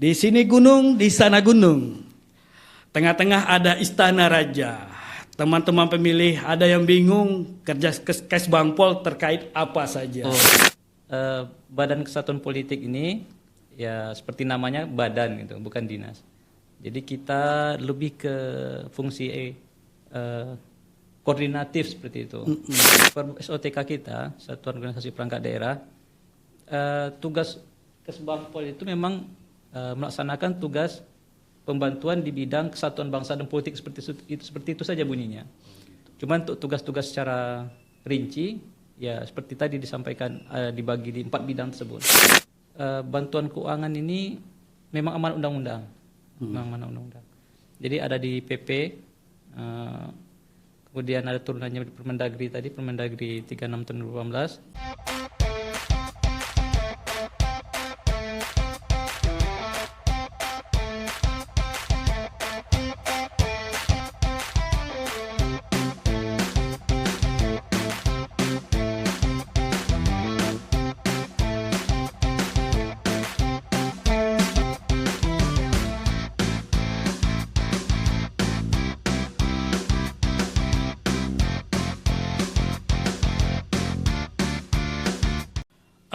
Di sini gunung, di sana gunung. Tengah-tengah ada istana raja. Teman-teman pemilih ada yang bingung kerja Kesbangpol terkait apa saja. Badan Kesatuan Politik ini ya seperti namanya badan gitu, bukan dinas. Jadi kita lebih ke fungsi koordinatif seperti itu. Per SOTK kita, Satuan Organisasi Perangkat Daerah, tugas Kesbangpol itu memang melaksanakan tugas pembantuan di bidang kesatuan bangsa dan politik seperti itu saja bunyinya. Cuma untuk tugas-tugas secara rinci ya seperti tadi disampaikan dibagi di 4 bidang tersebut. Bantuan keuangan ini memang amanat undang-undang. Jadi ada di PP, kemudian ada turunannya di Permendagri tadi, Permendagri 36 tahun 2018.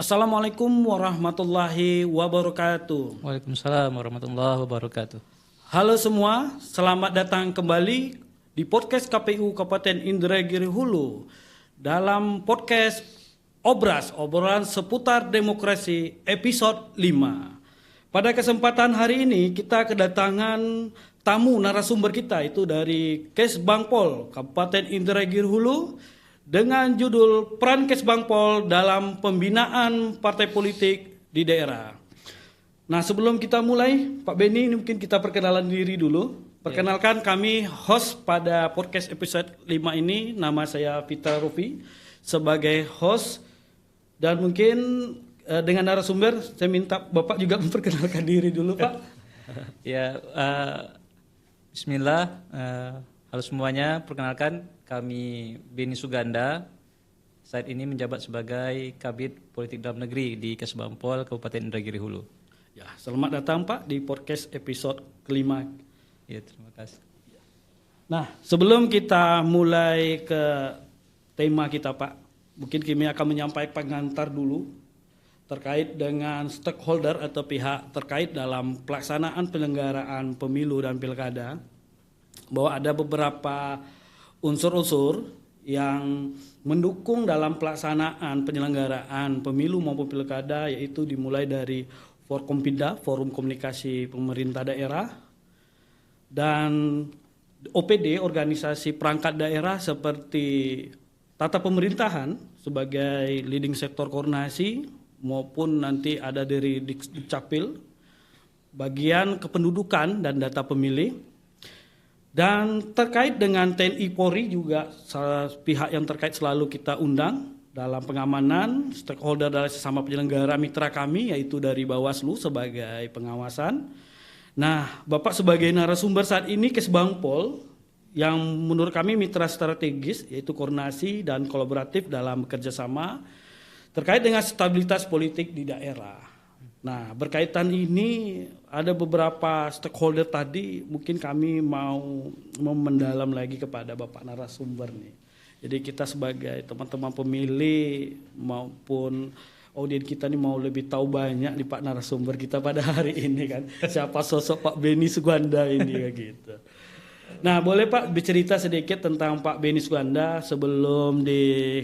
Assalamualaikum warahmatullahi wabarakatuh. Waalaikumsalam warahmatullahi wabarakatuh. Halo semua, selamat datang kembali di podcast KPU Kabupaten Indragiri Hulu dalam podcast Obras, obrolan seputar demokrasi episode 5. Pada kesempatan hari ini kita kedatangan tamu narasumber kita itu dari Kesbangpol Kabupaten Indragiri Hulu dengan judul Peran Kesbangpol dalam Pembinaan Partai Politik di Daerah. Nah, sebelum kita mulai, Pak Beni, ini mungkin kita perkenalan diri dulu. Perkenalkan, kami host pada podcast episode 5 ini. Nama saya Fitra Rufi sebagai host. Dan mungkin dengan narasumber, saya minta Bapak juga memperkenalkan diri dulu, Pak. Ya, Bismillah. Halo semuanya, perkenalkan kami Beni Suganda. Saat ini menjabat sebagai Kabid Politik Dalam Negeri di Kesbangpol Kabupaten Indragiri Hulu. Ya, selamat datang Pak di podcast episode kelima. Ya, terima kasih. Nah, sebelum kita mulai ke tema kita Pak, mungkin kami akan menyampaikan pengantar dulu terkait dengan stakeholder atau pihak terkait dalam pelaksanaan penyelenggaraan pemilu dan pilkada, bahwa ada beberapa unsur-unsur yang mendukung dalam pelaksanaan penyelenggaraan pemilu maupun pilkada, yaitu dimulai dari Forkompinda, Forum Komunikasi Pemerintah Daerah, dan OPD, organisasi perangkat daerah seperti tata pemerintahan sebagai leading sektor koordinasi, maupun nanti ada dari Dukcapil, bagian kependudukan dan data pemilih. Dan terkait dengan TNI Polri juga salah pihak yang terkait selalu kita undang dalam pengamanan, stakeholder dari sesama penyelenggara mitra kami yaitu dari Bawaslu sebagai pengawasan. Nah, Bapak sebagai narasumber saat ini Kesbangpol yang menurut kami mitra strategis yaitu koordinasi dan kolaboratif dalam bekerjasama terkait dengan stabilitas politik di daerah. Nah, berkaitan ini ada beberapa stakeholder tadi, mungkin kami mau mendalam lagi kepada Bapak narasumber nih. Jadi kita sebagai teman-teman pemilih maupun audiens kita nih mau lebih tahu banyak nih Pak narasumber kita pada hari ini kan. Siapa sosok Pak Beni Suganda ini kayak gitu. Nah, boleh Pak bercerita sedikit tentang Pak Beni Suganda sebelum di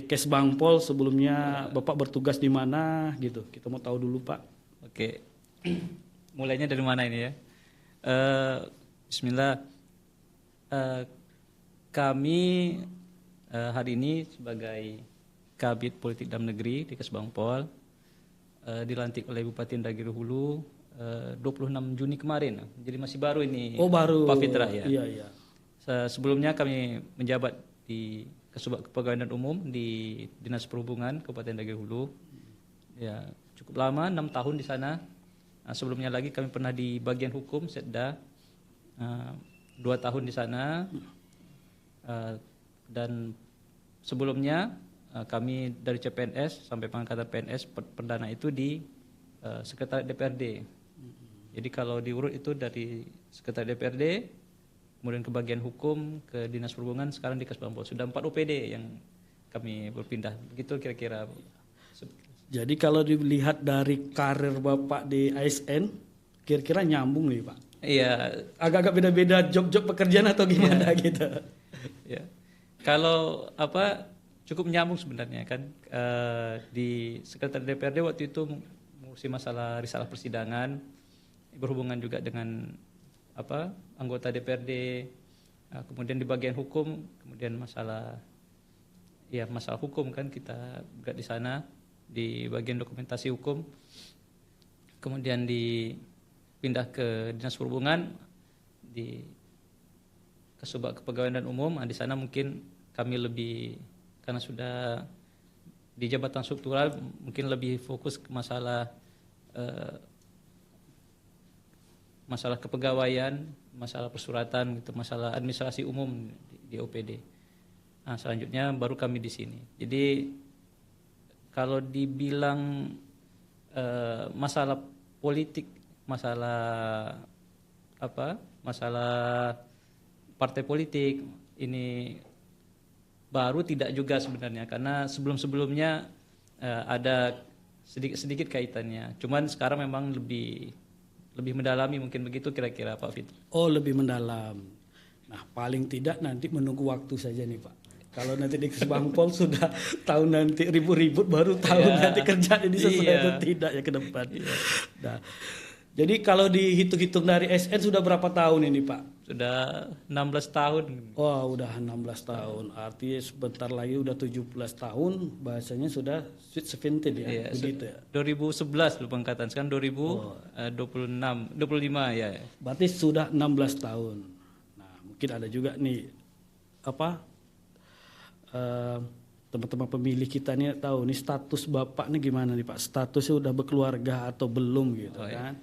Kesbangpol, sebelumnya Bapak bertugas di mana gitu. Kita mau tahu dulu Pak. Oke, mulainya dari mana ini ya? Bismillah. Kami hari ini sebagai Kabid Politik Dalam Negeri di Kesbangpol dilantik oleh Bupati Indragiri Hulu 26 Juni kemarin. Jadi masih baru ini. Oh, baru. Pak Fitra ya. Iya. Sebelumnya kami menjabat di Kepegawaian Umum di Dinas Perhubungan Kabupaten Indragiri Hulu. Ya, cukup lama, 6 tahun di sana. Sebelumnya lagi kami pernah di bagian hukum Setda, 2 tahun di sana. Dan sebelumnya kami dari CPNS sampai pengangkatan PNS perdana itu di Sekretariat DPRD. Jadi kalau diurut itu dari Sekretariat DPRD, kemudian ke bagian hukum, ke Dinas Perhubungan, sekarang di Kesbangpol. Sudah 4 OPD yang kami berpindah. Begitu kira-kira. Jadi kalau dilihat dari karir Bapak di ASN, kira-kira nyambung nih Pak. Iya. Agak-agak beda-beda job-job pekerjaan atau gimana gitu. Ya. Kalau cukup nyambung sebenarnya kan. Di Sekretariat DPRD waktu itu mengurusi masalah risalah persidangan, berhubungan juga dengan anggota DPRD, kemudian di bagian hukum, kemudian masalah hukum kan kita bergerak di sana di bagian dokumentasi hukum, kemudian dipindah ke Dinas Perhubungan di Kasubag Kepegawaian dan Umum. Di sana mungkin kami lebih, karena sudah di jabatan struktural, mungkin lebih fokus ke masalah kepegawaian, masalah persuratan gitu, masalah administrasi umum di OPD. Nah, selanjutnya baru kami di sini. Jadi kalau dibilang masalah politik, masalah partai politik ini baru tidak juga sebenarnya, karena sebelum-sebelumnya ada sedikit kaitannya. Cuman sekarang memang lebih mendalami, mungkin begitu kira-kira Pak Fit. Oh, lebih mendalam. Nah, paling tidak nanti menunggu waktu saja nih Pak. Kalau nanti di Kesbangpol sudah tahu nanti ribut-ribut, baru tahu nanti kerjaan ini sesuai atau tidak ya ke depan. Nah, jadi kalau dihitung-hitung dari SN sudah berapa tahun ini Pak? Sudah 16 tahun. Wah, udah 16 tahun. Artinya sebentar lagi udah 17 tahun, bahasanya sudah sweet 17 ya, begitu ya. 2011 lupa angkatan, sekarang 2025 ya. Berarti sudah 16 tahun. Nah, mungkin ada juga nih teman-teman pemilih kita nih tahu nih status Bapak nih gimana nih Pak? Statusnya udah berkeluarga atau belum gitu kan?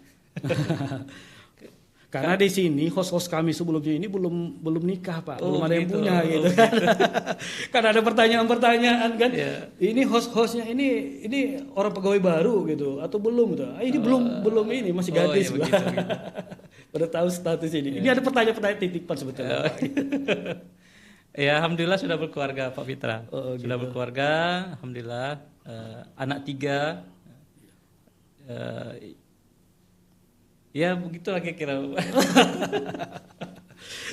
Karena di sini host-host kami sebelumnya ini belum nikah Pak, belum ada yang punya gitu kan. Kan ada pertanyaan-pertanyaan kan. Ini host-hostnya ini orang pegawai baru gitu atau belum gitu. Ini belum ini masih gadis. Begitu. Baru tahu status ini. Ini ada pertanyaan-pertanyaan titipan sebetulnya Pak. Ya, alhamdulillah sudah berkeluarga Pak Fitra. Sudah gitu. berkeluarga, alhamdulillah. Anak 3. Ya begitulah kira-kira.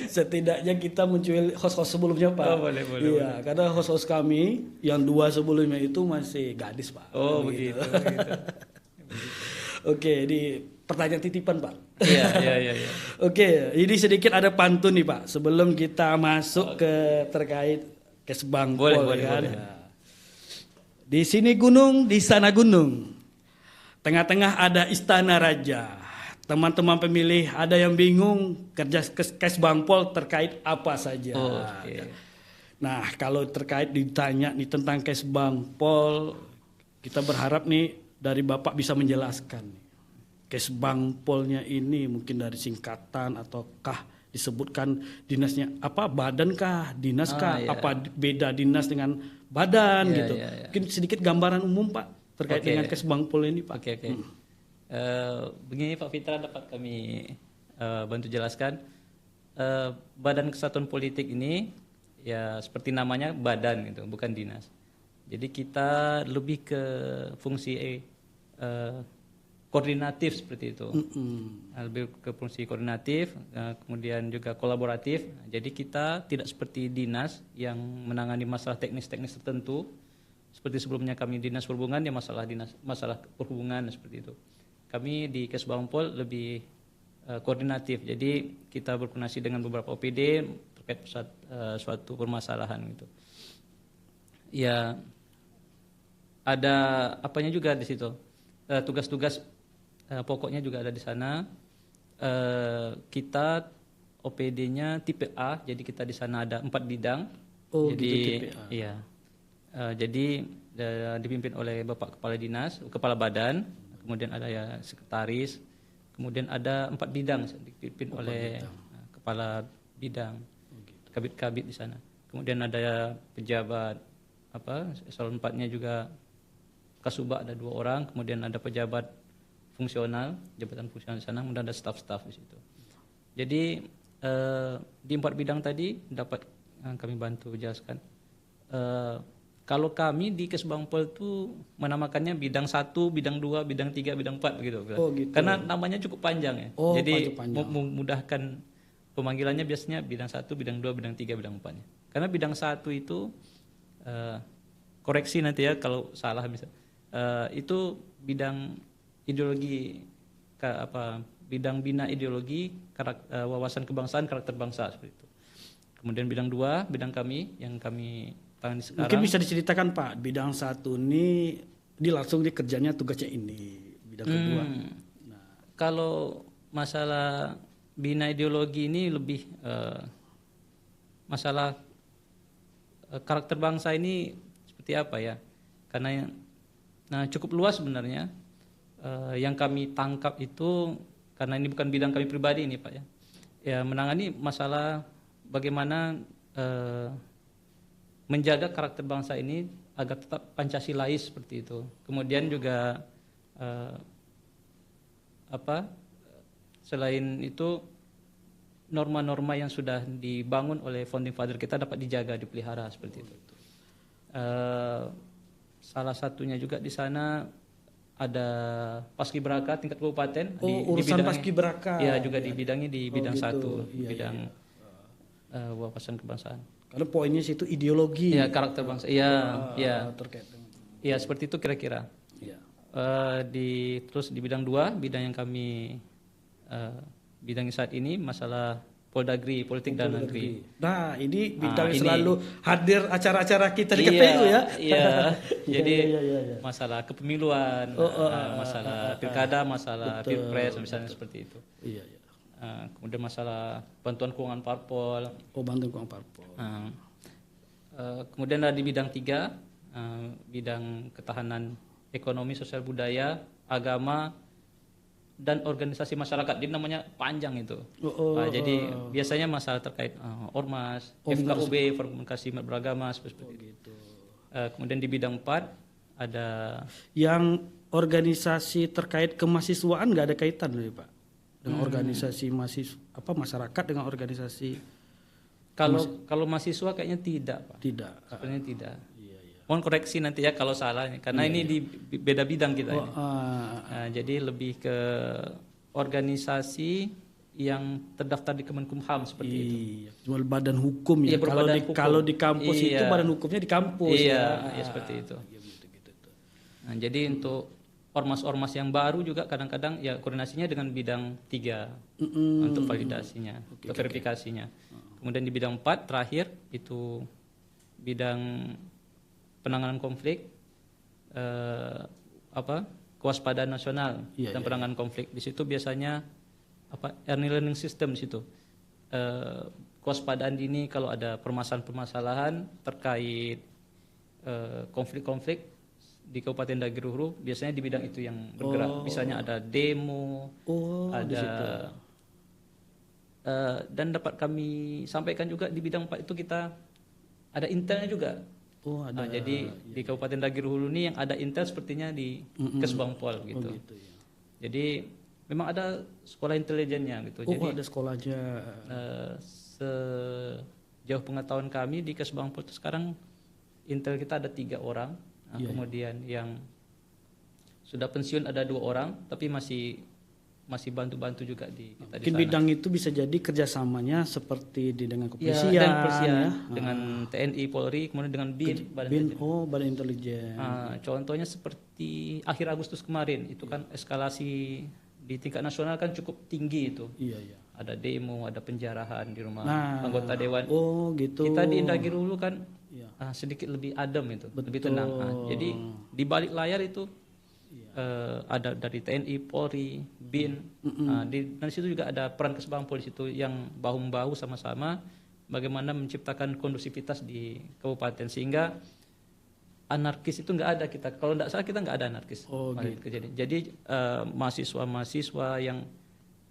Setidaknya kita muncul host-host sebelumnya Pak. Boleh. Iya, karena host-host kami yang 2 sebelumnya itu masih gadis Pak. Begitu. Oke, di pertanyaan titipan Pak. Iya. Oke, ini sedikit ada pantun nih Pak sebelum kita masuk ke terkait Kesbangpol kan. Boleh. Di sini gunung, di sana gunung. Tengah-tengah ada istana raja. Teman-teman pemilih ada yang bingung kerja Kesbangpol terkait apa saja. Nah, kalau terkait ditanya nih tentang Kesbangpol, kita berharap nih dari Bapak bisa menjelaskan. Kesbangpolnya ini mungkin dari singkatan ataukah disebutkan dinasnya apa, badan kah, dinas kah, apa beda dinas dengan badan gitu. Mungkin sedikit gambaran umum Pak terkait dengan Kesbangpol ini Pak. Oke. Begini Pak Fitra, dapat kami bantu jelaskan. Badan Kesatuan Politik ini ya seperti namanya badan gitu, bukan dinas. Jadi kita lebih ke fungsi koordinatif seperti itu. Lebih ke fungsi koordinatif, kemudian juga kolaboratif. Jadi kita tidak seperti dinas yang menangani masalah teknis-teknis tertentu. Seperti sebelumnya kami Dinas Perhubungan ya masalah perhubungan seperti itu. Kami di Kesbangpol lebih koordinatif. Jadi kita berkoordinasi dengan beberapa OPD terkait suatu permasalahan gitu. Ya ada apanya juga di situ. Tugas-tugas pokoknya juga ada di sana. Kita OPD-nya tipe A, jadi kita di sana ada 4 bidang. Jadi gitu, tipe A. Iya. Jadi dipimpin oleh Bapak Kepala Dinas, Kepala Badan, kemudian ada ya sekretaris, kemudian ada 4 bidang dipimpin oleh kepala bidang, kabit-kabit di sana. Kemudian ada pejabat eselon 4-nya juga Kasubag ada 2 orang, kemudian ada pejabat fungsional, jabatan fungsional di sana, kemudian ada staf-staf di situ. Jadi di 4 bidang tadi dapat kami bantu jelaskan. Kalau kami di Kesbangpol itu menamakannya bidang 1, bidang 2, bidang 3, bidang 4 begitu. Oh, gitu. Karena namanya cukup panjang ya. Oh, jadi panjang. memudahkan pemanggilannya biasanya bidang 1, bidang 2, bidang 3, bidang 4. Karena bidang 1 itu koreksi nanti ya kalau salah bisa. Itu bidang ideologi bidang bina ideologi, wawasan kebangsaan, karakter bangsa seperti itu. Kemudian bidang 2, bidang kami yang kami tangani sekarang. Mungkin bisa diceritakan Pak, bidang 1 ini langsung kerjanya tugasnya ini, bidang kedua. Nah, kalau masalah bina ideologi ini lebih masalah karakter bangsa ini seperti apa ya? Karena cukup luas sebenarnya. Yang kami tangkap itu karena ini bukan bidang kami pribadi ini Pak ya. Ya menangani masalah bagaimana menjaga karakter bangsa ini agar tetap Pancasilais seperti itu. Kemudian juga selain itu norma-norma yang sudah dibangun oleh founding father kita dapat dijaga, dipelihara seperti itu. Salah satunya juga di sana ada paskibraka tingkat kabupaten urusan paskibraka. Ya juga dibidangi di bidang gitu. 1, bidang wawasan kebangsaan. Karena poinnya situ ideologi. Ya karakter bangsa. Iya. Terkait dengan. Iya seperti itu kira-kira. Iya. Terus di bidang 2, bidang yang kami bidangi saat ini masalah Poldagri, politik dalam negeri. Nah, ini bidang selalu hadir acara-acara kita di KPU ya. Iya. Jadi masalah kepemiluan, masalah pilkada, masalah pilpres misalnya seperti itu. Iya. Kemudian masalah bantuan keuangan parpol. Bantuan keuangan parpol. Kemudian ada di bidang 3, bidang ketahanan ekonomi, sosial budaya, agama, dan organisasi masyarakat. Jadi namanya panjang itu. Jadi biasanya masalah terkait ormas, FKUB, Forum Komunikasi Umat Beragama seperti itu. Kemudian di bidang 4 ada yang organisasi terkait kemahasiswaan nggak ada kaitan nih Pak dengan organisasi masyarakat dengan organisasi. Kalau mahasiswa kayaknya tidak Pak. Tidak. Sebenarnya tidak. Mohon koreksi nanti ya kalau salah karena ini di beda bidang kita ini. Jadi lebih ke organisasi yang terdaftar di Kemenkumham seperti itu. Cuma badan hukum ya. Kalau di kampus itu badan hukumnya di kampus. Iya, seperti itu. Nah, jadi untuk ormas-ormas yang baru juga kadang-kadang ya koordinasinya dengan bidang 3 untuk validasinya, verifikasinya. Kemudian di bidang 4 terakhir itu bidang penanganan konflik, kewaspadaan nasional dan penanganan konflik. Di situ biasanya early learning system di situ. Kewaspadaan dini kalau ada permasalahan-permasalahan terkait konflik-konflik di Kabupaten Daerah Hulu, biasanya di bidang itu yang bergerak. Misalnya ada demo, ada dan dapat kami sampaikan juga di bidang 4 itu kita ada intelnya juga. Jadi di Kabupaten Daerah Hulu ini yang ada intel sepertinya di Kesbangpol gitu. Jadi memang ada sekolah intelijennya gitu. Jadi ada sekolahnya. Sejauh pengetahuan kami di Kesbangpol itu sekarang intel kita ada 3 orang. Kemudian yang sudah pensiun ada 2 orang, tapi masih bantu-bantu juga di kita. Mungkin bidang itu bisa jadi kerjasamanya seperti dengan kepolisian, dengan TNI, Polri, kemudian dengan BIN, Badan Intelijen. Contohnya seperti akhir Agustus kemarin, itu kan eskalasi di tingkat nasional kan cukup tinggi itu. Ada demo, ada penjarahan di rumah anggota dewan. Gitu. Kita di Indragiri dulu kan sedikit lebih adem itu, lebih tenang. Jadi di balik layar itu ada dari TNI, Polri, BIN. Di situ juga ada peran Kesbangpol di situ yang bahu-membahu sama-sama bagaimana menciptakan kondusivitas di kabupaten sehingga anarkis itu nggak ada kita. Kalau nggak salah kita nggak ada anarkis. Gitu. Jadi mahasiswa-mahasiswa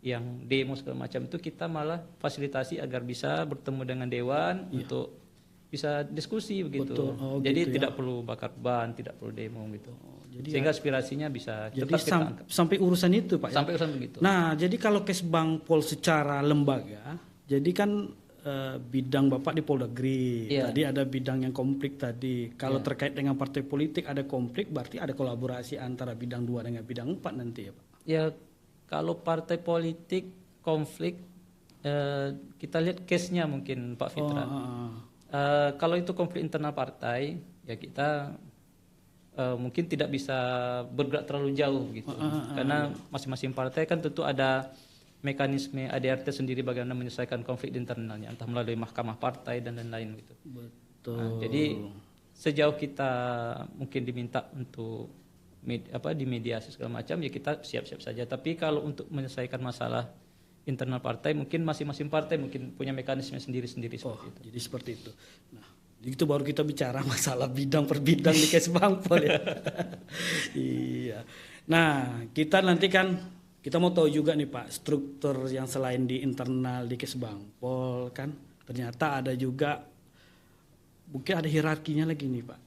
yang demo segala macam itu kita malah fasilitasi agar bisa bertemu dengan dewan untuk bisa diskusi begitu. Betul. Oh, Jadi gitu ya. tidak perlu bakar ban, tidak perlu demo gitu. Jadi Sehingga aspirasinya bisa Jadi tetap kita angkat. sampai urusan itu Pak ya. Sampai urusan begitu. Nah, jadi kalau Kesbangpol secara lembaga, jadi kan bidang Bapak di Poldagri, Iya. tadi ada bidang yang konflik tadi. Kalau Iya. terkait dengan partai politik ada konflik, berarti ada kolaborasi antara bidang 2 dengan bidang 4 nanti ya Pak. Ya kalau partai politik konflik kita lihat case-nya mungkin Pak Fitra. Kalau itu konflik internal partai, ya kita mungkin tidak bisa bergerak terlalu jauh gitu. Karena masing-masing partai kan tentu ada mekanisme ADRT sendiri bagaimana menyelesaikan konflik di internalnya, entah melalui mahkamah partai dan lain-lain gitu. Betul. Nah, jadi sejauh kita mungkin diminta untuk dimediasi segala macam, ya kita siap-siap saja. Tapi kalau untuk menyelesaikan masalah internal partai, mungkin masing-masing partai mungkin punya mekanisme sendiri-sendiri seperti itu. Jadi seperti itu. Nah, itu baru kita bicara masalah bidang per bidang di Kesbangpol ya. Iya. Nah, kita nanti kan kita mau tahu juga nih Pak, struktur yang selain di internal di Kesbangpol kan, ternyata ada juga mungkin ada hierarkinya lagi nih Pak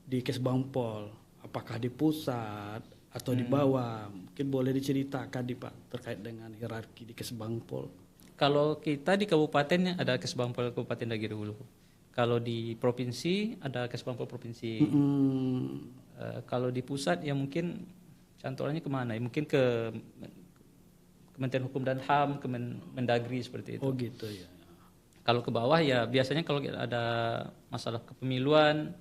di Kesbangpol. Apakah di pusat atau di bawah? Mungkin boleh diceritakan nih Pak terkait dengan hierarki di Kesbangpol. Kalau kita di kabupaten ada Kesbangpol Kabupaten Dagi Hulu. Kalau di provinsi ada Kesbangpol provinsi. Kalau di pusat ya mungkin cantolannya kemana? Ya, mungkin ke Kementerian Hukum dan HAM, Mendagri seperti itu. Oh gitu ya. Kalau ke bawah ya biasanya kalau ada masalah kepemiluan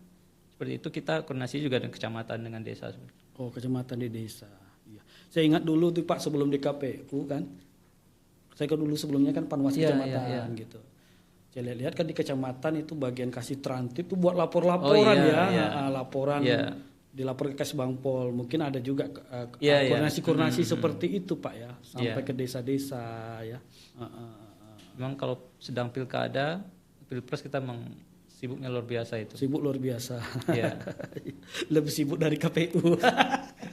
seperti itu kita koordinasi juga dengan kecamatan dengan desa. Oh, kecamatan di desa. Iya. Saya ingat dulu tuh Pak sebelum di KPU kan. Saya kan dulu sebelumnya kan panwaslu kecamatan gitu. Saya lihat kan di kecamatan itu bagian kasih transtip itu buat laporan laporan dilapor ke Kesbangpol. Mungkin ada juga koordinasi seperti itu Pak ya, sampai ke desa-desa ya. Memang kalau sedang pilkada, pilpres kita memang sibuknya luar biasa itu. Sibuk luar biasa. Iya. Lebih sibuk dari KPU.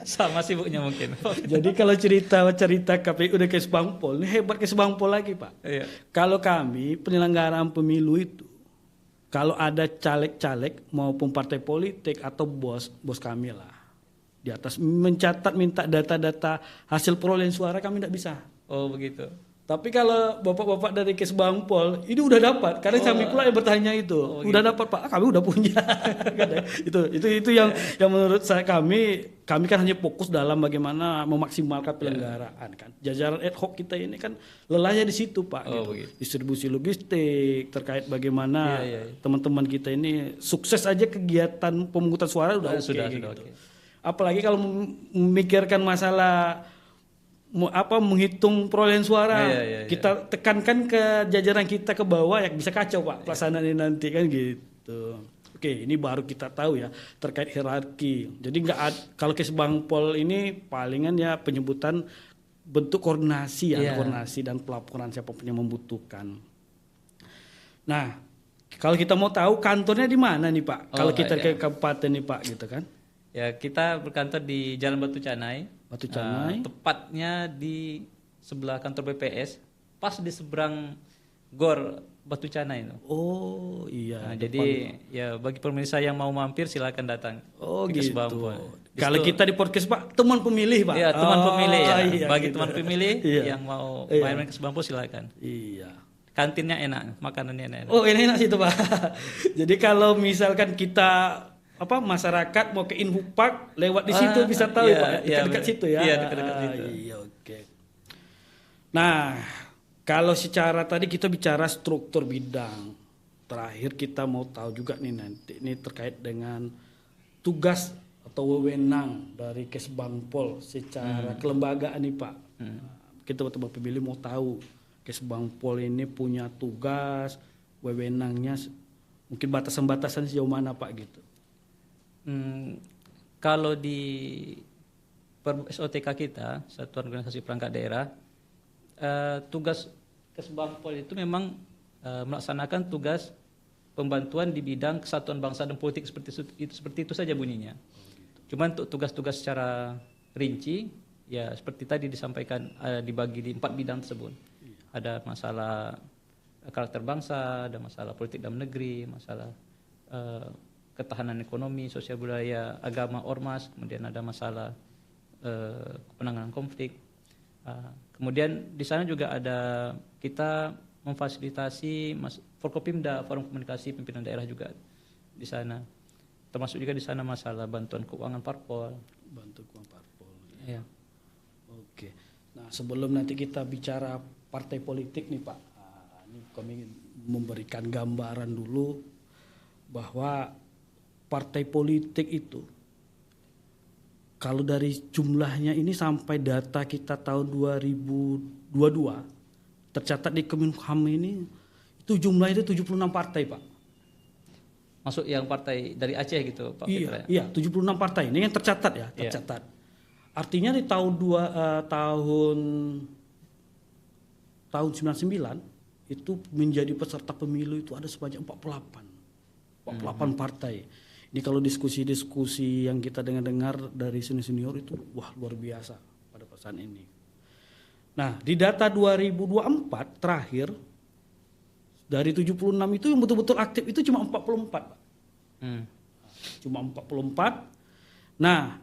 Sama sibuknya mungkin. Jadi kalau cerita KPU dan Kesbangpol, ini hebat Kesbangpol lagi Pak. Iya. Kalau kami penyelenggaraan pemilu itu, kalau ada caleg-caleg maupun partai politik atau bos kami lah di atas mencatat minta data-data hasil perolehan suara kami tidak bisa. Oh begitu. Tapi kalau bapak-bapak dari Kesbangpol ini udah dapat, karena kami pula yang bertanya itu, udah dapat Pak, kami udah punya. itu yang menurut saya kami kan hanya fokus dalam bagaimana memaksimalkan penyelenggaraan kan. Jajaran ad hoc kita ini kan lelahnya di situ Pak. Gitu. Distribusi logistik terkait bagaimana teman-teman kita ini sukses aja kegiatan pemungutan suara udah oke gitu. Apalagi kalau memikirkan masalah menghitung perolehan suara, kita tekankan ke jajaran kita ke bawah ya bisa kacau Pak pelaksanaannya nanti kan gitu. Oke, ini baru kita tahu ya terkait hierarki. Jadi kalau Kesbangpol ini palingan ya penyebutan bentuk koordinasi koordinasi dan pelaporan siapa yang membutuhkan. Nah, kalau kita mau tahu kantornya di mana nih Pak? Kalau kita ke kabupaten nih Pak gitu kan? Ya, kita berkantor di Jalan Batu Canai. Tepatnya di sebelah kantor BPS, pas di seberang Gor Batu Canai itu. Oh iya. Nah, jadi ya bagi pemirsa yang mau mampir silakan datang. Oh gitu. Kalau kita di podcast Pak, teman pemilih Pak. Iya, teman pemilih ya. Iya, bagi gitu. teman pemilih yang mau main-main ke Kesbangpol silakan. Iya. Kantinnya enak, makanannya enak. Oh enak sih itu Pak. Jadi kalau misalkan kita masyarakat mau ke Inhupak lewat di situ bisa tahu Pak, dekat-dekat situ ya. Iya, dekat-dekat situ. Iya, oke. Nah, kalau secara tadi kita bicara struktur bidang. Terakhir kita mau tahu juga nih nanti ini terkait dengan tugas atau wewenang dari Kesbangpol secara kelembagaan nih Pak. Kita teman-teman pemilih mau tahu Kesbangpol ini punya tugas, wewenangnya mungkin batasan-batasan sejauh mana Pak gitu. Kalau di SOTK kita, Satuan Organisasi Perangkat Daerah, tugas Kesbangpol itu memang melaksanakan tugas pembantuan di bidang kesatuan bangsa dan politik seperti itu saja bunyinya. Cuma untuk tugas-tugas secara rinci, ya seperti tadi disampaikan dibagi di 4 bidang tersebut. Ada masalah karakter bangsa, ada masalah politik dalam negeri, masalah ketahanan ekonomi, sosial budaya, agama, ormas, kemudian ada masalah penanganan konflik. Kemudian di sana juga ada kita memfasilitasi Forkopimda, Forum Komunikasi Pimpinan Daerah juga di sana. Termasuk juga di sana masalah bantuan keuangan parpol. Bantu keuangan parpol. Ya. Oke. Nah, sebelum nanti kita bicara partai politik nih Pak, ini kami memberikan gambaran dulu bahwa partai politik itu kalau dari jumlahnya ini sampai data kita tahun 2022 tercatat di Kemenkumham ini itu jumlahnya itu 76 partai Pak. Masuk yang partai dari Aceh gitu Pak Fitra? Iya, 76 partai ini yang tercatat ya, tercatat. Artinya di tahun 99 itu menjadi peserta pemilu itu ada sebanyak 48 partai. Ini kalau diskusi-diskusi yang kita dengar dari senior itu wah luar biasa pada pesan ini. Nah, di data 2024 terakhir dari 76 itu yang betul-betul aktif itu cuma 44, Pak. Cuma 44. Nah,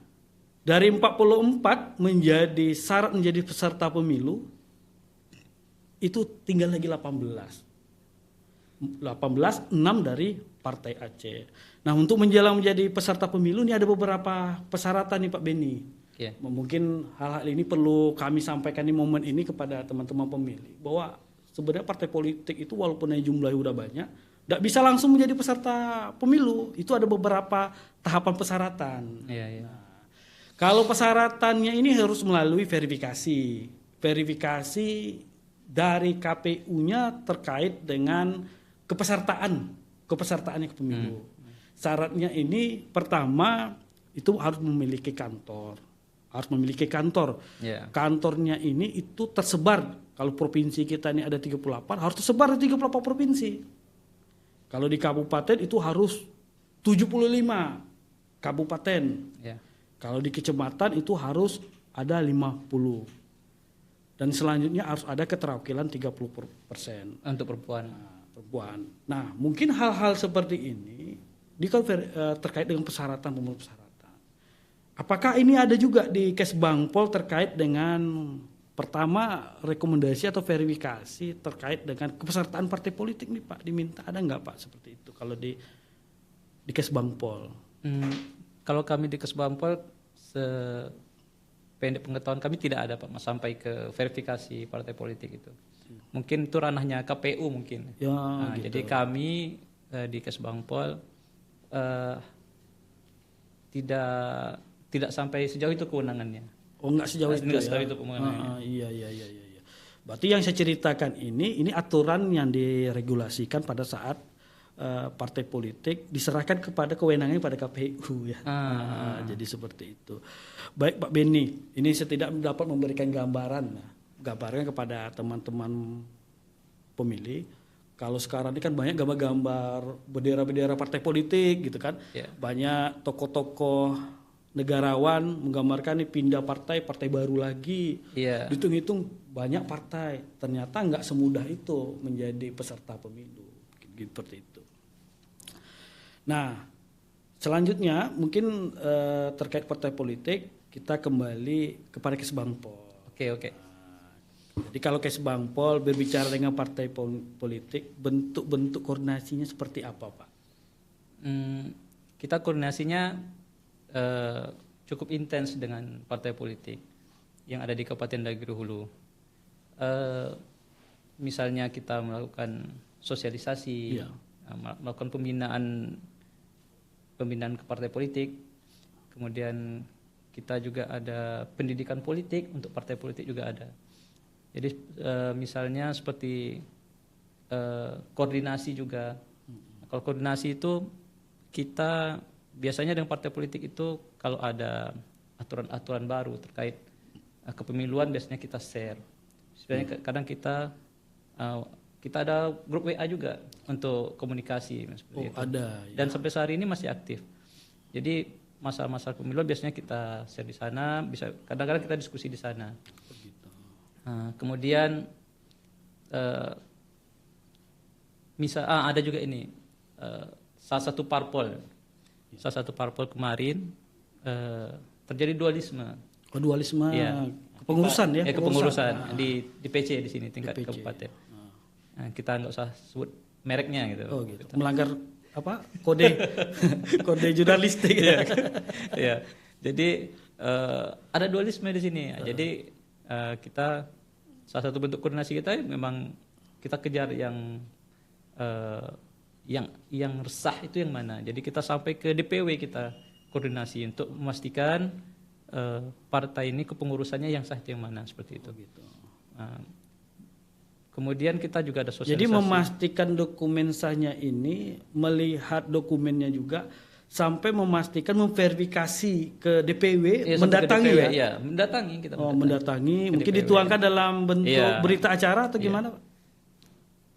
dari 44 menjadi syarat menjadi peserta pemilu itu tinggal lagi 18. 6 dari Partai Aceh. Nah, untuk menjadi peserta pemilu ini ada beberapa persyaratan nih Pak Beni. Yeah. Mungkin hal-hal ini perlu kami sampaikan di momen ini kepada teman-teman pemilih bahwa sebenarnya partai politik itu walaupun jumlahnya udah banyak, tidak bisa langsung menjadi peserta pemilu. Itu ada beberapa tahapan persyaratan. Yeah. Nah, kalau persyaratannya ini harus melalui verifikasi dari KPU-nya terkait dengan kepesertaannya ke pemilu. Syaratnya ini pertama itu harus memiliki kantor. Yeah. Kantornya ini itu tersebar. Kalau provinsi kita ini ada 38, harus tersebar di 38 provinsi. Kalau di kabupaten itu harus 75 kabupaten. Yeah. Kalau di kecamatan itu harus ada 50. Dan selanjutnya harus ada keterwakilan 30%. Untuk perempuan. Perempuan. Nah, mungkin hal-hal seperti ini terkait dengan persyaratan. Apakah ini ada juga di Kesbangpol terkait dengan pertama rekomendasi atau verifikasi terkait dengan kepesertaan partai politik nih Pak? Diminta ada nggak Pak seperti itu kalau di Kesbangpol? Kalau kami di Kesbangpol sependek pengetahuan kami tidak ada Pak sampai ke verifikasi partai politik itu. Mungkin itu ranahnya KPU mungkin. Ya, gitu. Jadi kami di Kesbangpol tidak sampai sejauh itu kewenangannya. Oh, enggak sejauh itu. Enggak sejauh itu kewenangannya. Iya. Berarti yang saya ceritakan ini aturan yang diregulasikan pada saat partai politik diserahkan kepada kewenangannya pada KPU ya. Jadi seperti itu. Baik Pak Beni, ini saya tidak dapat memberikan gambaran kepada teman-teman pemilih. Kalau sekarang ini kan banyak gambar-gambar bendera-bendera partai politik gitu kan. Yeah. Banyak tokoh-tokoh negarawan menggambarkan nih pindah partai baru lagi. Yeah. Dihitung-hitung banyak partai. Ternyata nggak semudah itu menjadi peserta pemilu. Seperti itu. Nah, selanjutnya mungkin terkait partai politik kita kembali kepada Kesbangpol. Oke. Jadi kalau Kesbangpol berbicara dengan partai politik, bentuk-bentuk koordinasinya seperti apa Pak? Kita koordinasinya cukup intens dengan partai politik yang ada di Kabupaten Daerah Hulu. Misalnya kita melakukan sosialisasi, melakukan pembinaan ke partai politik, kemudian kita juga ada pendidikan politik untuk partai politik juga ada. Jadi misalnya seperti koordinasi juga. Kalau koordinasi itu kita biasanya dengan partai politik itu kalau ada aturan-aturan baru terkait kepemiluan biasanya kita share. Sebenarnya kadang kita ada grup WA juga untuk komunikasi seperti itu. Ada. Ya. Dan sampai saat ini masih aktif. Jadi masalah-masalah pemiluan biasanya kita share di sana, bisa kadang-kadang kita diskusi di sana. Kemudian ada juga ini salah satu parpol kemarin terjadi dualisme. Dualisme Ya. kepengurusan ya. Kepengurusan di PC di sini tingkat PC. kabupaten. Nah, kita nggak usah sebut mereknya gitu. Oh gitu. Melanggar apa? Kode kode jurnalistik. Ya. Jadi ada dualisme di sini. Jadi kita salah satu bentuk koordinasi kita memang kita kejar yang resah itu yang mana. Jadi kita sampai ke DPW kita koordinasi untuk memastikan partai ini kepengurusannya yang sah itu yang mana seperti itu. Gitu. Kemudian kita juga ada sosialisasi. Jadi memastikan dokumen sahnya ini melihat dokumennya juga sampai memastikan memverifikasi ke DPW, mendatangi DPW, ya. Iya, mendatangi kita. Mendatangi ke mungkin DPW. dituangkan dalam bentuk Iya. berita acara atau gimana, Pak?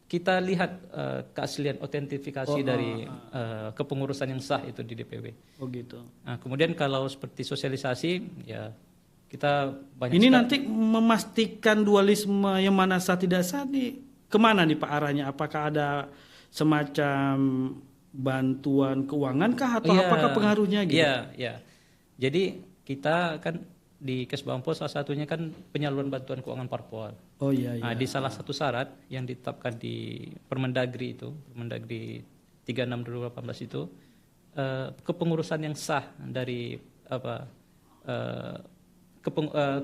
Kita lihat keaslian otentifikasi dari kepengurusan yang sah itu di DPW. Oh gitu. Nah, kemudian kalau seperti sosialisasi ya kita banyak Ini sekali- nanti memastikan dualisme yang mana sah tidak sah nih kemana nih Pak arahnya? Apakah ada semacam bantuan keuangan kah atau Iya, apakah pengaruhnya gitu? Iya. Jadi kita kan di Kesbangpol salah satunya kan penyaluran bantuan keuangan parpol. Oh iya. Nah, di salah satu syarat yang ditetapkan di Permendagri itu, Permendagri 36/2018 itu kepengurusan yang sah dari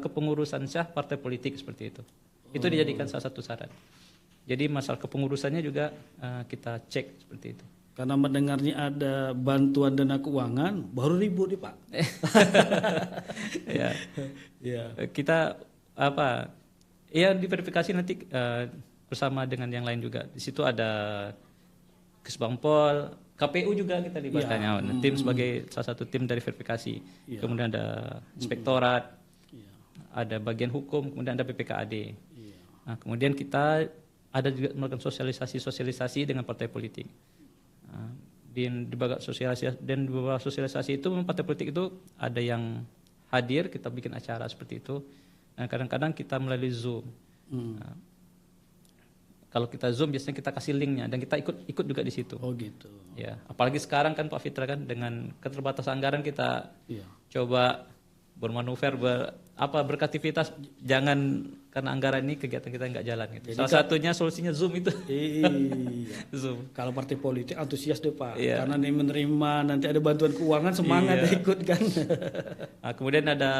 kepengurusan sah partai politik seperti itu. Itu dijadikan salah satu syarat. Jadi masalah kepengurusannya juga kita cek seperti itu. Karena mendengarnya ada bantuan dana keuangan, baru ribut nih Pak. Ya. Iya. Kita ya diverifikasi nanti bersama dengan yang lain juga. Di situ ada Kesbangpol, KPU juga kita libatkannya. Tim sebagai salah satu tim dari verifikasi. Iya. Kemudian ada inspektorat, Iya. ada bagian hukum, kemudian ada PPKAD. Iya. Nah, kemudian kita ada juga melakukan sosialisasi dengan partai politik. Nah, di beberapa sosialisasi itu partai politik itu ada yang hadir, kita bikin acara seperti itu. Nah, kadang-kadang kita melalui Zoom. Nah, kalau kita Zoom biasanya kita kasih linknya dan kita ikut juga di situ. Oh gitu. Ya, apalagi sekarang kan Pak Fitra kan dengan keterbatasan anggaran kita Iya. coba bermanuver berkreativitas, jangan karena anggaran ini kegiatan kita nggak jalan gitu. Jadi Salah satunya solusinya Zoom itu. Iya. Zoom. Kalau partai politik antusias deh Pak, Iya. karena nih menerima nanti ada bantuan keuangan semangat Iya. ikut kan. Nah, kemudian ada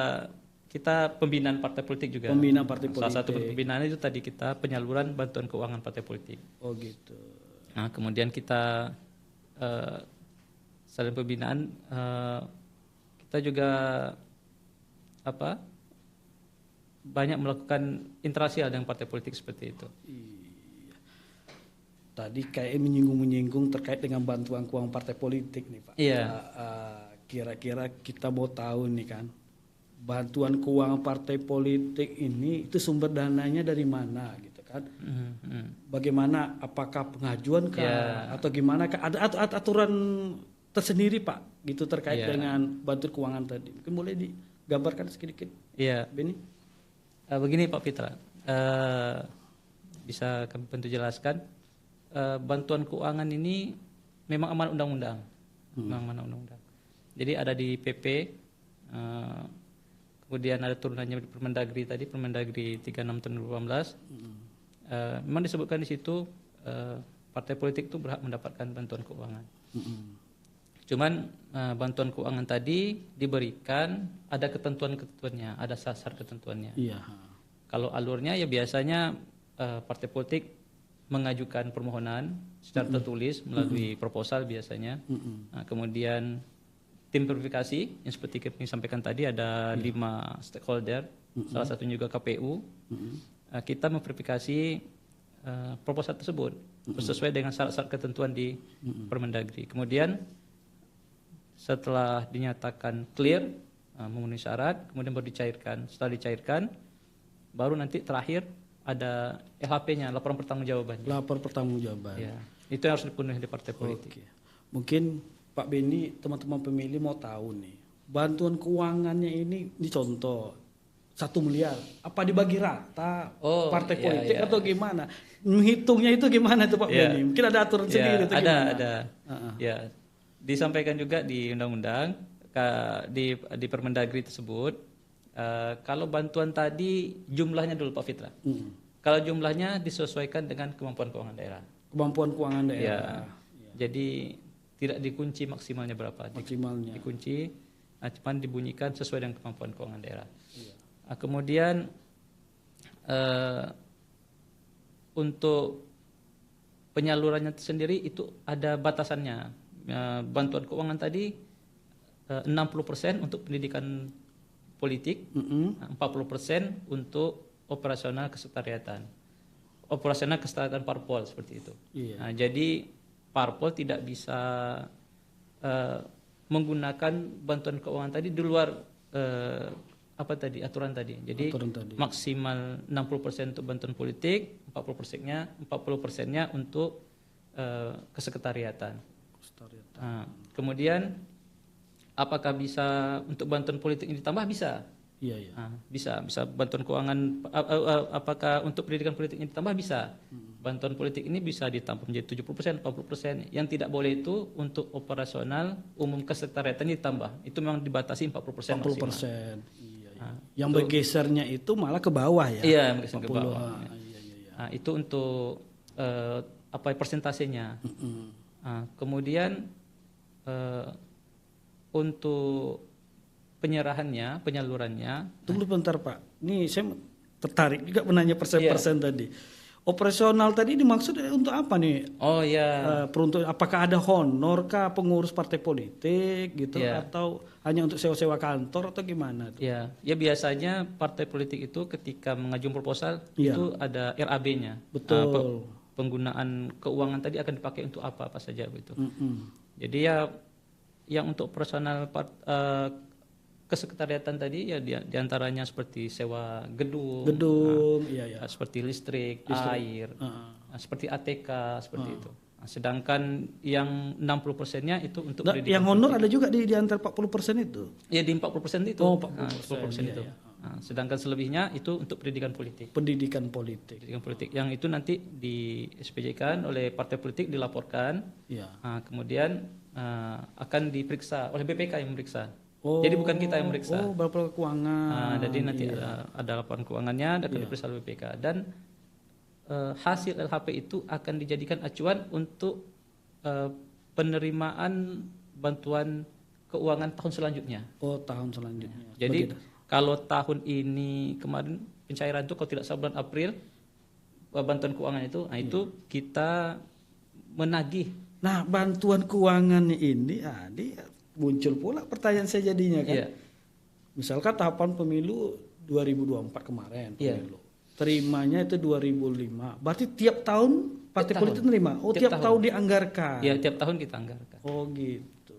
kita pembinaan partai politik juga. Pembina partai politik. Salah satu pembinaan itu tadi kita penyaluran bantuan keuangan partai politik. Oh gitu. Nah, kemudian kita selain pembinaan kita juga banyak melakukan interaksi dengan partai politik seperti itu. Tadi kayak menyinggung terkait dengan bantuan keuangan partai politik nih Pak. Iya. Kira-kira kita mau tahu nih kan, bantuan keuangan partai politik ini itu sumber dananya dari mana gitu kan? Bagaimana? Apakah pengajuan kah Iya. atau gimana kah? Ada aturan tersendiri Pak gitu terkait Iya. dengan bantuan keuangan tadi. Mungkin boleh digambarkan sedikit, Iya. Beni? Begini Pak Fitra, bisa kami bantu jelaskan. Bantuan keuangan ini memang amanat undang-undang, memang amanat undang-undang. Jadi ada di PP, kemudian ada turunannya di Permendagri tadi, Permendagri 36/2018. Memang disebutkan di situ partai politik itu berhak mendapatkan bantuan keuangan. Cuman bantuan keuangan tadi diberikan ada ketentuan-ketentuannya, ada syarat ketentuannya. Iya. Kalau alurnya ya biasanya partai politik mengajukan permohonan secara tertulis melalui proposal biasanya. Nah, kemudian tim verifikasi yang seperti kami sampaikan tadi ada 5 stakeholder, salah satunya juga KPU. Kita memverifikasi proposal tersebut sesuai dengan syarat-syarat ketentuan di Permendagri. Kemudian setelah dinyatakan clear memenuhi syarat, kemudian baru dicairkan. Setelah dicairkan, baru nanti terakhir ada LHP-nya, laporan pertanggungjawabannya. Lapor pertanggungjawaban. Ya, itu yang harus dipenuhi di partai politik. Oke. Mungkin Pak Beni, teman-teman pemilih mau tahu nih, bantuan keuangannya ini contoh 1 miliar. Apa dibagi rata Oh, partai iya, politik iya. atau gimana? Menghitungnya itu gimana tuh Pak Iya. Beni? Mungkin ada aturan sendiri itu ada, gimana? ada. Heeh. Ya, disampaikan juga di undang-undang di Permendagri tersebut. Kalau bantuan tadi jumlahnya dulu Pak Fitra. Kalau jumlahnya disesuaikan dengan kemampuan keuangan daerah. Kemampuan keuangan Ya, daerah jadi tidak dikunci maksimalnya berapa. maksimalnya. Dikunci, cuman dibunyikan sesuai dengan kemampuan keuangan daerah. Iya. Kemudian untuk penyalurannya sendiri itu ada batasannya. Bantuan keuangan tadi 60% untuk pendidikan politik, 40% untuk operasional kesekretariatan. Operasional kesekretariatan parpol seperti itu. Iya. Nah, jadi parpol tidak bisa menggunakan bantuan keuangan tadi di luar aturan tadi. Jadi Aturan tadi. maksimal 60% untuk bantuan politik, 40%-nya untuk kesekretariatan. Kemudian apakah bisa untuk bantuan politik ini ditambah? Bisa. Iya, iya. Bisa bantuan keuangan apakah untuk pendidikan politik ini ditambah? Bisa. Bantuan politik ini bisa ditambah menjadi 70%, 40%. Yang tidak boleh itu untuk operasional umum kesekretariatan ditambah. Itu memang dibatasi 40% 40%. Iya, iya. Yang bergesernya itu malah ke bawah ya. Iya, bergeser ke bawah. Iya, iya. Nah, itu untuk persentasenya. Kemudian untuk penyalurannya. Tunggu bentar Pak. Ini saya tertarik juga menanya persen-persen tadi. Operasional tadi dimaksud untuk apa nih? Oh ya. Peruntuk apakah ada honor kah pengurus partai politik gitu atau hanya untuk sewa-sewa kantor atau gimana? Ya biasanya partai politik itu ketika mengajukan proposal itu ada RAB-nya. Betul. Penggunaan keuangan tadi akan dipakai untuk apa saja begitu. Jadi ya yang untuk operasional kesekretariatan tadi ya diantaranya seperti sewa gedung, seperti listrik, air, seperti ATK seperti itu. Sedangkan yang 60%-nya itu untuk pendidikan. Yang honor ada juga di antara 40% itu. Ya di 40% itu. Oh, 40% itu. Sedangkan selebihnya itu untuk pendidikan politik. Pendidikan politik. Pendidikan politik yang itu nanti di SPJ-kan oleh partai politik dilaporkan. Kemudian akan diperiksa oleh BPK yang memeriksa. Jadi bukan kita yang memeriksa. Laporan keuangan. Jadi nanti ada laporan keuangannya akan diperiksa oleh BPK dan hasil LHP itu akan dijadikan acuan untuk penerimaan bantuan keuangan tahun selanjutnya. Oh, tahun selanjutnya. Jadi kalau tahun ini kemarin pencairan itu kalau tidak salah bulan April bantuan keuangan itu, itu kita menagih. Nah, bantuan keuangan ini muncul pula pertanyaan saya jadinya kan. Misalkan tahapan pemilu 2024 kemarin pemilu. Terimanya itu 2005. Berarti tiap tahun partai politik menerima. Oh, tiap tahun dianggarkan. Iya, tiap tahun kita anggarkan. Oh, gitu.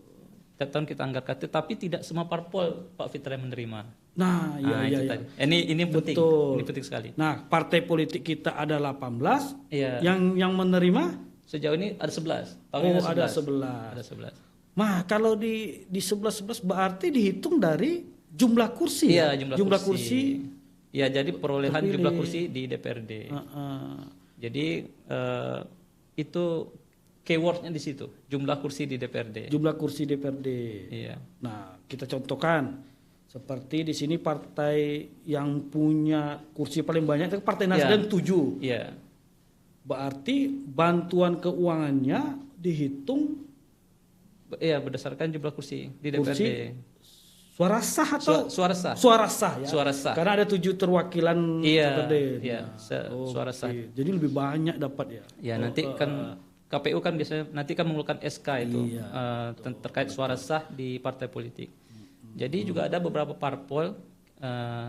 Tiap tahun kita anggarkan, tetapi tidak semua parpol Pak Fitra yang menerima. Nah, iya. Ini penting. Betul. Ini penting sekali. Nah, partai politik kita ada 18. Yang menerima sejauh ini ada 11. Ada 11. Nah, kalau di 11 berarti dihitung dari jumlah kursi. Iya, jumlah kursi. Ya, jadi perolehan jumlah kursi di DPRD. Jadi itu keywordnya di situ, jumlah kursi di DPRD. Jumlah kursi DPRD. Iya. Nah, kita contohkan seperti di sini partai yang punya kursi paling banyak itu Partai Nasdem 7. Iya. Berarti bantuan keuangannya dihitung berdasarkan jumlah kursi di DPRD. Suara sah atau suara sah? Suara sah ya. Suara sah. Karena ada 7 perwakilan DPRD. Iya, suara sah. Jadi lebih banyak dapat ya. Ya, nanti kan KPU kan biasanya nanti kan mengeluarkan SK itu terkait suara sah di partai politik. Jadi juga ada beberapa parpol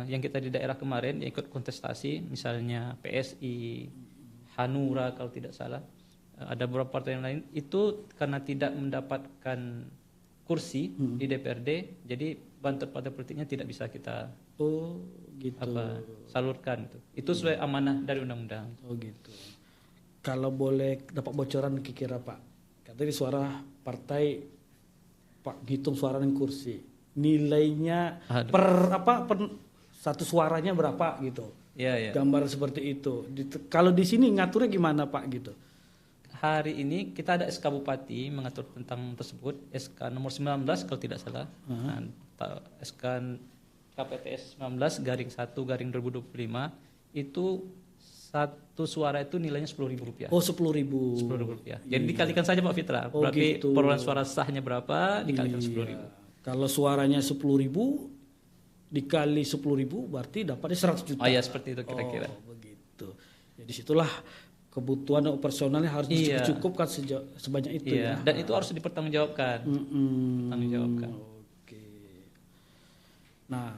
yang kita di daerah kemarin yang ikut kontestasi, misalnya PSI, Hanura kalau tidak salah. Ada beberapa partai yang lain itu karena tidak mendapatkan kursi di DPRD, jadi bantuan partai politiknya tidak bisa kita salurkan itu. Itu sesuai amanah dari undang-undang. Oh gitu. Kalau boleh dapat bocoran kira-kira Pak, katanya suara partai Pak hitung suara dan kursi, nilainya satu suaranya berapa gitu. Ya. Gambar seperti itu. Kalau di sini ngaturnya gimana Pak gitu? Hari ini kita ada SK Bupati mengatur tentang tersebut, SK nomor 19 kalau tidak salah. Nah, SK KPTS 19/1/2025 itu satu suara itu nilainya Rp10.000. Oh, Rp10.000. Rp10.000. Jadi dikalikan saja Pak Fitra. Oh, Berarti gitu. perolehan suara sahnya berapa dikalikan Iya. Rp10.000. Kalau suaranya 10.000 dikali 10.000 berarti dapatnya 100 juta. Oh ya, seperti itu kira-kira. Oh, begitu. Jadi situlah kebutuhan operasionalnya harus Iya. dicukupkan sebanyak itu Iya, ya. dan itu harus dipertanggungjawabkan. Pertanggungjawabkan. Oke. Nah,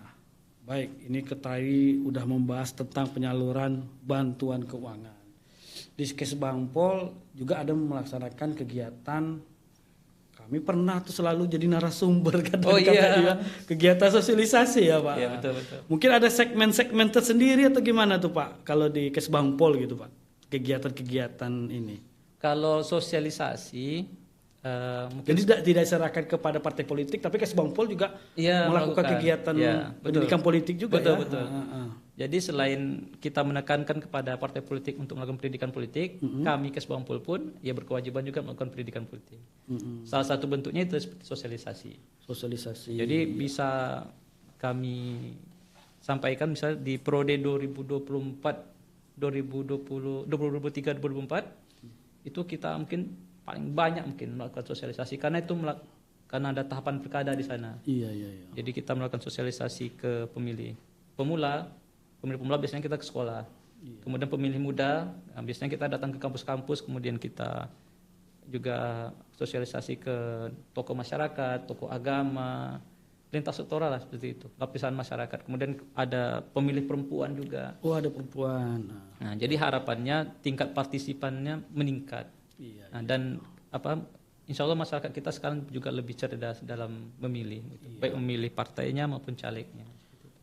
baik, ini Ketari udah membahas tentang penyaluran bantuan keuangan. Di Kesbangpol juga ada melaksanakan kegiatan. Kami pernah tuh selalu jadi narasumber Iya. kegiatan sosialisasi ya Pak. Iya, betul. Mungkin ada segmen-segmen tersendiri atau gimana tuh Pak kalau di Kesbangpol gitu Pak, kegiatan-kegiatan ini. Kalau sosialisasi mungkin Jadi tidak diserahkan kepada partai politik, tapi Kesbangpol juga iya, melakukan kegiatan betul. pendidikan politik juga Betul. ya. Jadi selain kita menekankan kepada partai politik untuk melakukan pendidikan politik, kami Kesbangpol pun ya berkewajiban juga melakukan pendidikan politik. Salah satu bentuknya itu seperti sosialisasi. Sosialisasi. Jadi bisa kami sampaikan misalnya di Prode 2023-2024 itu kita mungkin paling banyak mungkin melakukan sosialisasi karena itu karena ada tahapan pilkada di sana. Iya. Jadi kita melakukan sosialisasi ke pemilih pemula biasanya kita ke sekolah. Kemudian pemilih muda, biasanya kita datang ke kampus-kampus, kemudian kita juga sosialisasi ke tokoh masyarakat, tokoh agama, lintas sektoral lah seperti itu, lapisan masyarakat. Kemudian ada pemilih perempuan juga. Oh, ada perempuan. Nah, jadi harapannya tingkat partisipannya meningkat. Iya. Nah, dan insya Allah masyarakat kita sekarang juga lebih cerdas dalam memilih, gitu. Baik memilih partainya maupun calegnya.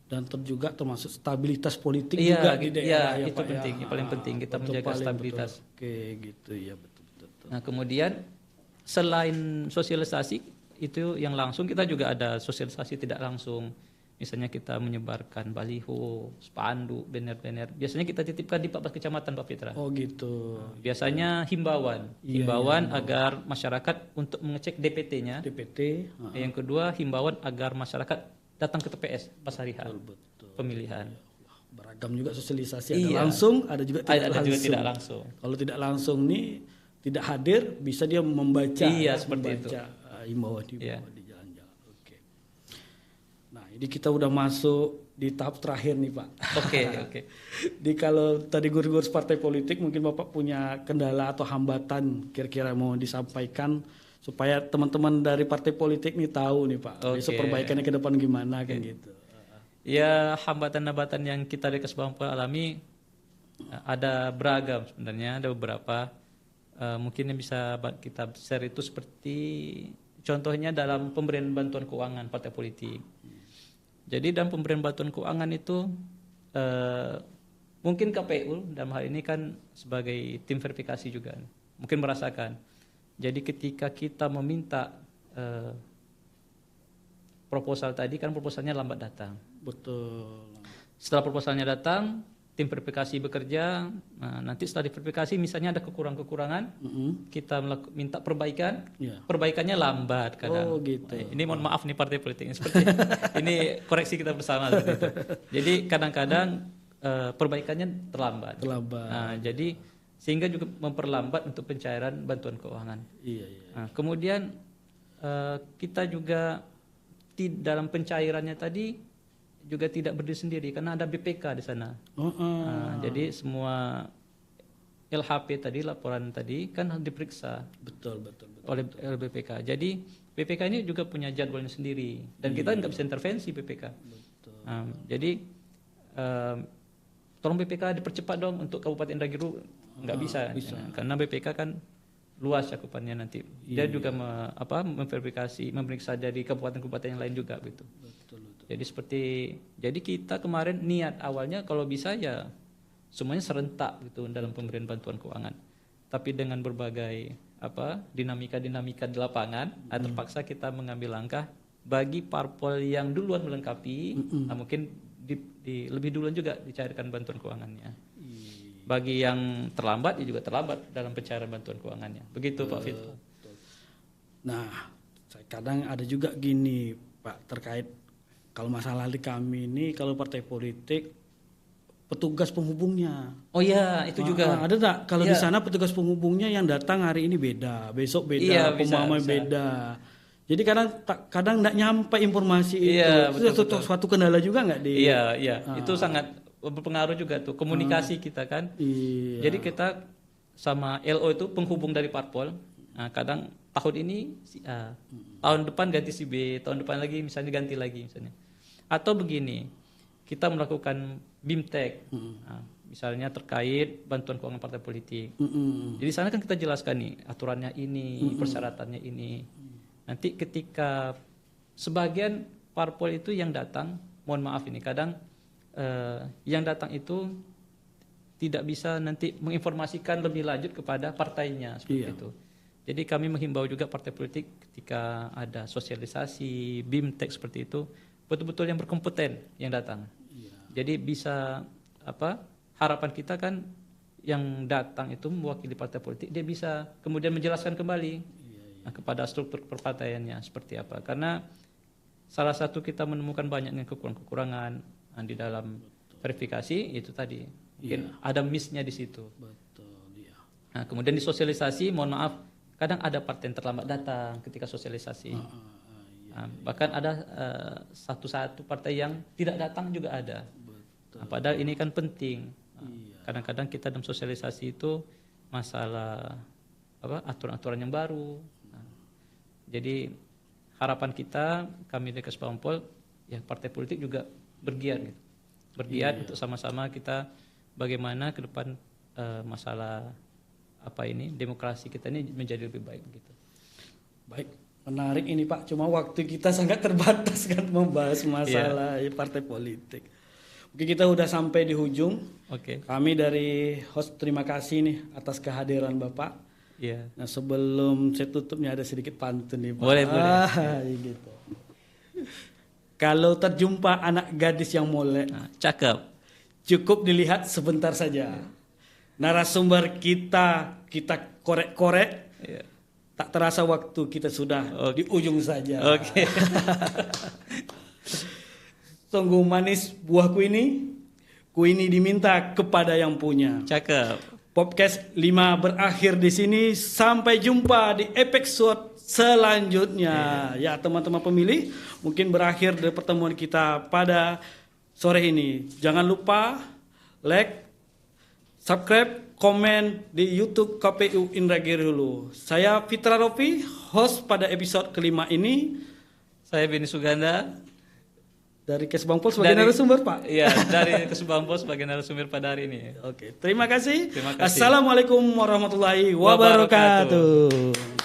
Dan juga termasuk stabilitas politik Iya, juga di daerah iya, ya itu Pak penting, ya. yang paling penting kita menjaga stabilitas. Betul. Oke, gitu ya, betul. Nah, kemudian selain sosialisasi itu yang langsung, kita juga ada sosialisasi tidak langsung. Misalnya kita menyebarkan baliho, spanduk, banner-banner. Biasanya kita titipkan di 14 kecamatan Pak Fitra. Oh, gitu. Biasanya himbauan agar masyarakat untuk mengecek DPT-nya. DPT. Yang kedua, himbauan agar masyarakat datang ke TPS pas hari H Betul. pemilihan. Beragam juga sosialisasi, ada Iya. langsung, ada juga tidak Ada langsung. juga tidak langsung. Kalau tidak langsung nih tidak hadir, bisa dia membaca. Iya, seperti itu. Himbauan Iya. di jalan-jalan. Oke. Nah, ini kita udah masuk di tahap terakhir nih Pak. Oke. Di kalau tadi gurus-gurus partai politik, mungkin Bapak punya kendala atau hambatan kira-kira mau disampaikan supaya teman-teman dari partai politik nih tahu nih Pak, besok perbaikannya ke depan gimana kan gitu. Ya, hambatan-hambatan yang kita dari Kesbangpol alami ada beragam sebenarnya, ada beberapa. Mungkin yang bisa kita share itu seperti contohnya dalam pemberian bantuan keuangan partai politik. Jadi dalam pemberian bantuan keuangan itu mungkin KPU dalam hal ini kan sebagai tim verifikasi juga mungkin merasakan. Jadi ketika kita meminta proposal tadi kan proposalnya lambat datang. Betul. Setelah proposalnya datang, tim verifikasi bekerja. Nah, nanti setelah diverifikasi misalnya ada kekurangan-kekurangan, kita minta perbaikan. Iya. Perbaikannya lambat kadang. Oh, gitu. Ini mohon maaf nih partai politik ini seperti ini koreksi kita bersama seperti itu. Jadi kadang-kadang perbaikannya terlambat. Nah, jadi sehingga juga memperlambat untuk pencairan bantuan keuangan. Iya. Nah, kemudian kita juga dalam pencairannya tadi juga tidak berdiri sendiri karena ada BPK di sana. Nah, jadi semua LHP tadi, laporan tadi kan harus diperiksa. Betul. Oleh BPK. Jadi BPK ini juga punya jadwalnya sendiri dan kita nggak bisa intervensi BPK. Betul. Nah, jadi tolong BPK dipercepat dong untuk Kabupaten Dagiru, nggak bisa. Karena BPK kan luas cakupannya nanti. Dia juga memverifikasi, memeriksa dari kabupaten-kabupaten yang lain juga gitu. Betul. Jadi kita kemarin niat awalnya kalau bisa ya semuanya serentak gitu dalam pemberian bantuan keuangan. Tapi dengan berbagai dinamika di lapangan, terpaksa kita mengambil langkah bagi parpol yang duluan melengkapi, mungkin lebih duluan juga dicairkan bantuan keuangannya. Bagi yang terlambat, ya juga terlambat dalam pencairan bantuan keuangannya. Begitu Pak Vito. Nah, kadang ada juga gini Pak, terkait kalau masalah di kami ini, kalau partai politik petugas penghubungnya. Oh iya, itu juga. Ada tak kalau Iya. di sana petugas penghubungnya yang datang hari ini beda, besok beda, Iya, bisa, pemahaman bisa. beda. Jadi kadang nggak nyampe informasi Iya, itu. betul, betul. Suatu kendala juga nggak di? Iya, iya. Itu sangat berpengaruh juga tuh komunikasi kita kan. Iya. Jadi kita sama LO itu penghubung dari parpol. Nah, kadang tahun ini si A, tahun depan ganti si B, tahun depan lagi misalnya ganti lagi misalnya. Atau begini, kita melakukan BIMTEK, nah, misalnya terkait bantuan keuangan partai politik. Jadi sana kan kita jelaskan nih aturannya ini, persyaratannya ini. Nanti ketika sebagian parpol itu yang datang, mohon maaf ini kadang yang datang itu tidak bisa nanti menginformasikan lebih lanjut kepada partainya seperti itu. Jadi kami menghimbau juga partai politik ketika ada sosialisasi, BIMTEK seperti itu, betul-betul yang berkompeten yang datang. Jadi bisa harapan kita kan yang datang itu mewakili partai politik, dia bisa kemudian menjelaskan kembali kepada struktur perpartaiannya seperti apa. Karena salah satu kita menemukan banyaknya kekurangan di dalam verifikasi itu tadi. Mungkin ada miss-nya di situ. Betul, iya. Nah, kemudian di sosialisasi, mohon maaf, kadang ada partai yang terlambat datang ketika sosialisasi. Nah, bahkan ada satu partai yang tidak datang juga ada. Nah, padahal ini kan penting. Kadang-kadang kita dalam sosialisasi itu masalah aturan-aturan yang baru. Nah, jadi harapan kita, kami di Kesbangpol, ya partai politik juga bergiat gitu. Bergiat untuk sama-sama kita bagaimana ke depan masalah demokrasi kita ini menjadi lebih baik gitu. Baik, menarik ini Pak. Cuma waktu kita sangat terbatas kan membahas masalah partai politik. Mungkin kita udah sampai di ujung. Oke. Kami dari host terima kasih nih atas kehadiran Bapak. Iya. Nah, sebelum saya tutupnya ada sedikit pantun nih Pak. Boleh. Gitu. Kalau terjumpa anak gadis yang molek, Nah, cakep. cukup dilihat sebentar saja. Narasumber kita korek-korek. Iya. Tak terasa waktu kita sudah di ujung saja. Oke. Sungguh manis buahku ini. Ku ini diminta kepada yang punya. Cakep. Podcast 5 berakhir di sini. Sampai jumpa di episode selanjutnya. Ya teman-teman pemilih, mungkin berakhir dari pertemuan kita pada sore ini. Jangan lupa like, subscribe, komen di YouTube KPU Indragiri Hulu. Saya Fitra Rofi, host pada episode kelima ini. Saya Beni Suganda. Dari Kesbangpol sebagai narasumber Pak. Iya, dari Kesbangpol sebagai narasumber pada hari ini. Oke, terima kasih. Terima kasih. Assalamualaikum warahmatullahi wabarakatuh.